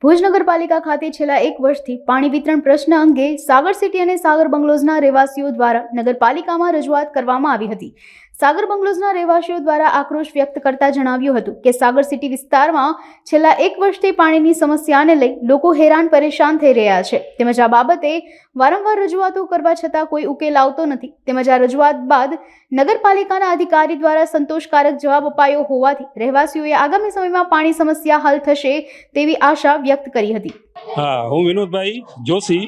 ભુજ નગરપાલિકા ખાતે છેલ્લા 1 વર્ષથી પાણી વિતરણ પ્રશ્ન અંગે સાગર સિટી અને સાગર બંગલોઝના રહેવાસીઓ દ્વારા નગરપાલિકામાં રજૂઆત કરવામાં આવી હતી। સાગર બંગલોઝના રહેવાસીઓ દ્વારા આક્રોશ વ્યક્ત કરતા જણાવ્યું હતું કે સાગર સિટી વિસ્તારમાં છેલ્લા 1 વર્ષથી પાણીની સમસ્યાને લઈ લોકો હેરાન પરેશાન થઈ રહ્યા છે તેમજ આ બાબતે વારંવાર રજૂઆતો કરવા છતાં કોઈ ઉકેલ આવતો નથી તેમજ આ રજૂઆત બાદ નગરપાલિકાના અધિકારી દ્વારા સંતોષકારક જવાબ અપાયો હોવાથી રહેવાસીઓએ આગામી સમયમાં પાણી સમસ્યા હલ થશે તેવી આશા વ્યક્ત કરી હતી। हाँ, हूँ विनोदभाई जोशी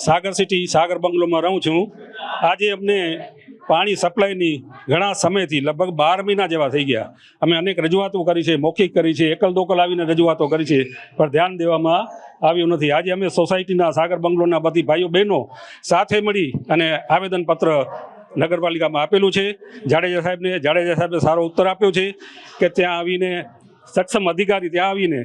सागर सिटी सागर बंगलो में रहूँ छूँ। आज अमने पानी सप्लायनी घणा समयथी लगभग 12 महीना जेवा थई गया। अमे अनेक रजूआतो करी छे, मौखिक करी छे, एकल दोकल आवीने रजूआतो करी छे, पर ध्यान देवामां આવ્યું નથી। આજે અમે સોસાયટીના સાગર બંગલોના બધી ભાઈઓ બહેનો સાથે મળી અને આવેદનપત્ર નગરપાલિકામાં આપેલું છે। જાડેજા સાહેબે સારો ઉત્તર આપ્યો છે કે ત્યાં આવીને સક્ષમ અધિકારી ત્યાં આવીને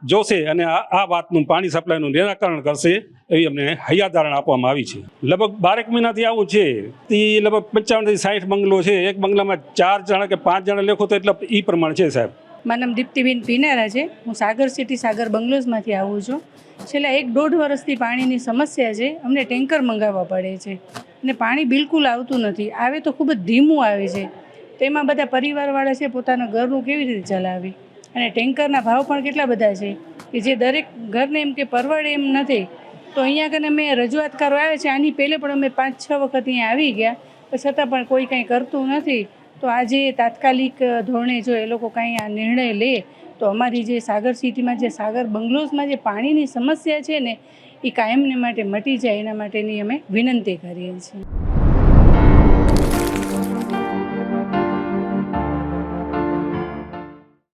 જોશે અને આ વાતનું પાણી સપ્લાયનું નિરાકરણ કરશે એવી અમને હૈયાધારણા આપવામાં આવી છે। લગભગ 12 મહિનાથી આવું છે। તે લગભગ 55 થી 60 બંગલો છે। એક બંગલામાં 4 જણા કે 5 જણા લેખો તો એટલે એ પ્રમાણે છે સાહેબ। મારું નામ દીપ્તિબેન પીનારા છે। હું સાગર સિટી સાગર બંગલોઝમાંથી આવું છું। છેલ્લા 1-1.5 વર્ષથી પાણીની સમસ્યા છે। અમને ટેન્કર મંગાવવા પડે છે અને પાણી બિલકુલ આવતું નથી। આવે તો ખૂબ જ ધીમું આવે છે। તેમાં બધા પરિવારવાળા છે પોતાના ઘરનું કેવી રીતે ચલાવે અને ટેન્કરના ભાવ પણ કેટલા બધા છે કે જે દરેક ઘરને એમ કે પરવડે એમ નથી। તો અહીંયા કને અમે રજૂઆત કરવા આવે છે। આની પહેલે પણ અમે 5-6 વખત અહીંયા આવી ગયા પણ છતાં પણ કોઈ કંઈ કરતું નથી। તો આજે તાત્કાલિક ધોરણે જો એ લોકો કાંઈ આ નિર્ણય લે તો અમારી જે સાગર સિટીમાં જે સાગર બંગલોઝમાં જે પાણીની સમસ્યા છે ને એ કાયમને માટે મટી જાય એના માટેની અમે વિનંતી કરીએ છીએ।